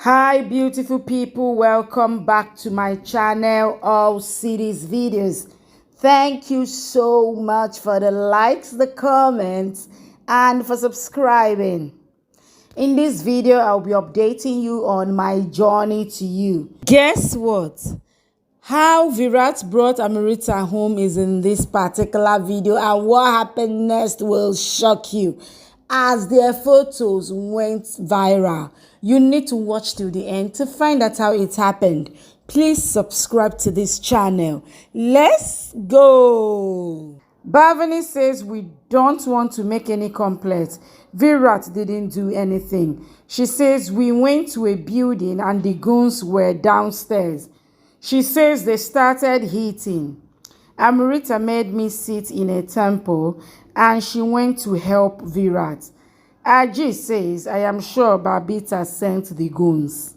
Hi beautiful people, welcome back to my channel, All Cities Videos. Thank you so much for the likes, the comments, and for subscribing. In this video, I'll be updating you on my journey to you. Guess what? How Virat brought Amurita home is in this particular video, and what happened next will shock you as their photos went viral. You need to watch till the end to find out how it happened. Please subscribe to this channel. Let's go. Bhavani says we don't want to make any complaints. Virat didn't do anything. She says we went to a building and the goons were downstairs. She says they started hitting. Amurita made me sit in a temple and she went to help Virat. Ajay says, I am sure Babita sent the goons.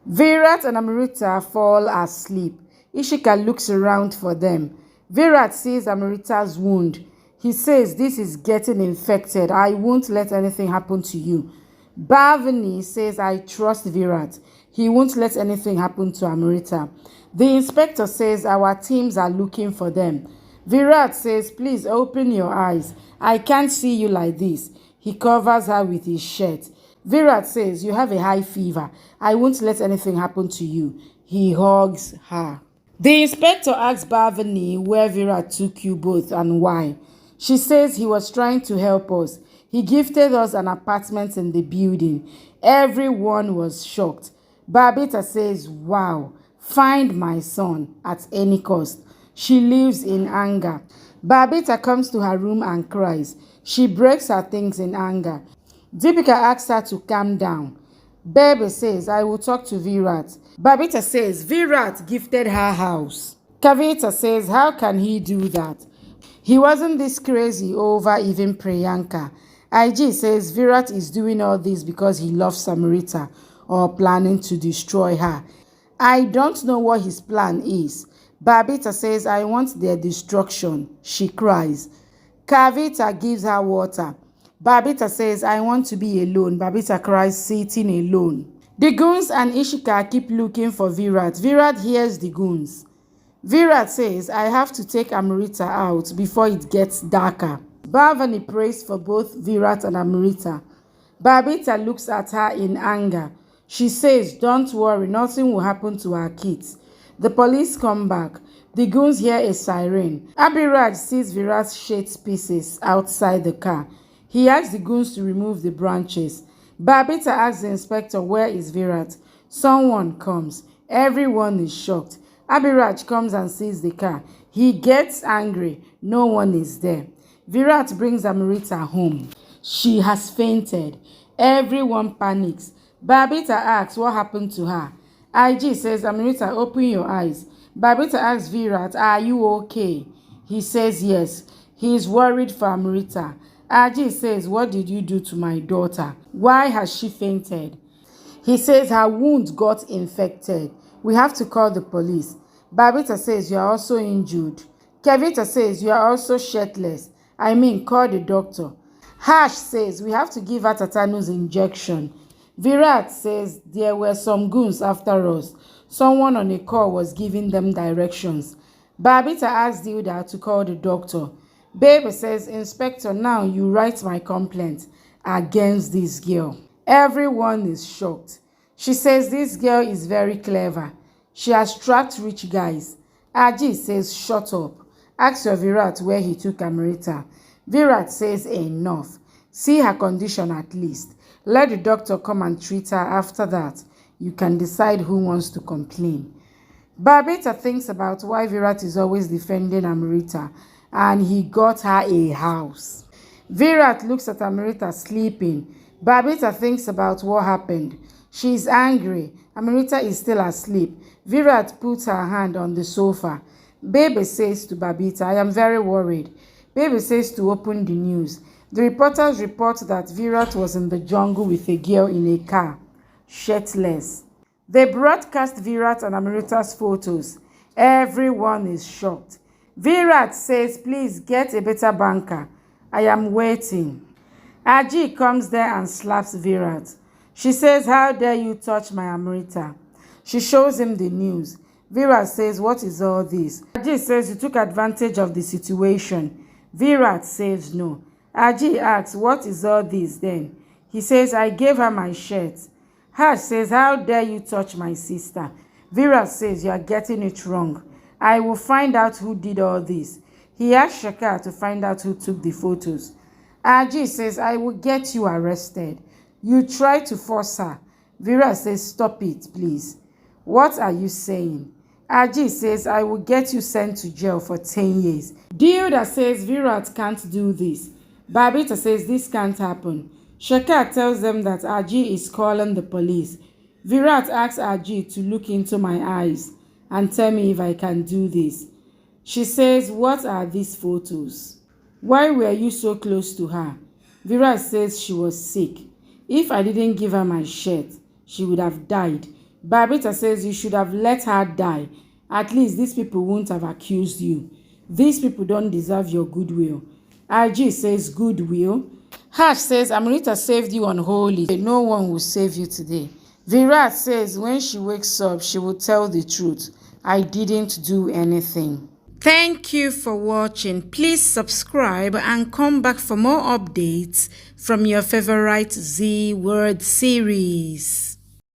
Virat and Amurita fall asleep. Ishika looks around for them. Virat sees Amurita's wound. He says, this is getting infected. I won't let anything happen to you. Bhavani says, I trust Virat. He won't let anything happen to Amurita. The inspector says, our teams are looking for them. Virat says, please open your eyes. I can't see you like this. He covers her with his shirt. Virat says, you have a high fever. I won't let anything happen to you. He hugs her. The inspector asks Bhavani where Virat took you both and why. She says he was trying to help us. He gifted us an apartment in the building. Everyone was shocked. Babita says, wow, find my son at any cost. She lives in anger. Babita comes to her room and cries. She breaks her things in anger. Deepika asks her to calm down. Bebe says, I will talk to Virat. Babita says, Virat gifted her house. Kavita says, how can he do that? He wasn't this crazy over even Priyanka. IG says, Virat is doing all this because he loves Amurita or planning to destroy her. I don't know what his plan is. Babita says, I want their destruction. She cries. Kavita gives her water. Babita says, I want to be alone. Babita cries, sitting alone. The goons and Ishika keep looking for Virat. Virat hears the goons. Virat says, I have to take Amurita out before it gets darker. Bhavani prays for both Virat and Amurita. Babita looks at her in anger. She says, don't worry, nothing will happen to our kids. The police come back. The goons hear a siren. Abhiraj sees Virat's shade pieces outside the car. He asks the goons to remove the branches. Babita asks the inspector, where is Virat? Someone comes. Everyone is shocked. Abhiraj comes and sees the car. He gets angry. No one is there. Virat brings Amurita home. She has fainted. Everyone panics. Babita asks what happened to her. IG says, Amurita, open your eyes. Babita asks Virat, are you okay? He says yes. He is worried for Amurita. IG says, what did you do to my daughter? Why has she fainted? He says her wound got infected. We have to call the police. Babita says, you are also injured. Kavita says, you are also shirtless. Call the doctor. Harsh says, we have to give her tetanus injection. Virat says, there were some goons after us. Someone on a call was giving them directions. Babita asks Dilda to call the doctor. Baby says, Inspector, now you write my complaint against this girl. Everyone is shocked. She says this girl is very clever. She has tracked rich guys. Ajit says, shut up. Ask your Virat where he took Amurita. Virat says, enough. See her condition at least. Let the doctor come and treat her. After that, you can decide who wants to complain. Babita thinks about why Virat is always defending Amurita and he got her a house. Virat looks at Amurita sleeping. Babita thinks about what happened. She is angry. Amurita is still asleep. Virat puts her hand on the sofa. Baby says to Babita, I am very worried. Baby says to open the news. The reporters report that Virat was in the jungle with a girl in a car, shirtless. They broadcast Virat and Amurita's photos. Everyone is shocked. Virat says, please get a better banker. I am waiting. Ajit comes there and slaps Virat. She says, how dare you touch my Amurita? She shows him the news. Virat says, what is all this? Aji says, you took advantage of the situation. Virat says no. Aji asks, what is all this then? He says, I gave her my shirt. Harsh says, how dare you touch my sister? Virat says, you are getting it wrong. I will find out who did all this. He asked Shekhar to find out who took the photos. Aji says, I will get you arrested. You try to force her. Virat says, stop it, please. What are you saying? Aji says, I will get you sent to jail for 10 years. Dilda says, Virat can't do this. Babita says, this can't happen. Shekhar tells them that Aji is calling the police. Virat asks Aji to look into my eyes and tell me if I can do this. She says, what are these photos? Why were you so close to her? Virat says she was sick. If I didn't give her my shirt, she would have died. Babita says you should have let her die. At least these people won't have accused you. These people don't deserve your goodwill. Aji says goodwill. Harsh says Amurita saved you unholy. No one will save you today. Virat says when she wakes up, she will tell the truth. I didn't do anything. Thank you for watching. Please subscribe and come back for more updates from your favorite Z Word series.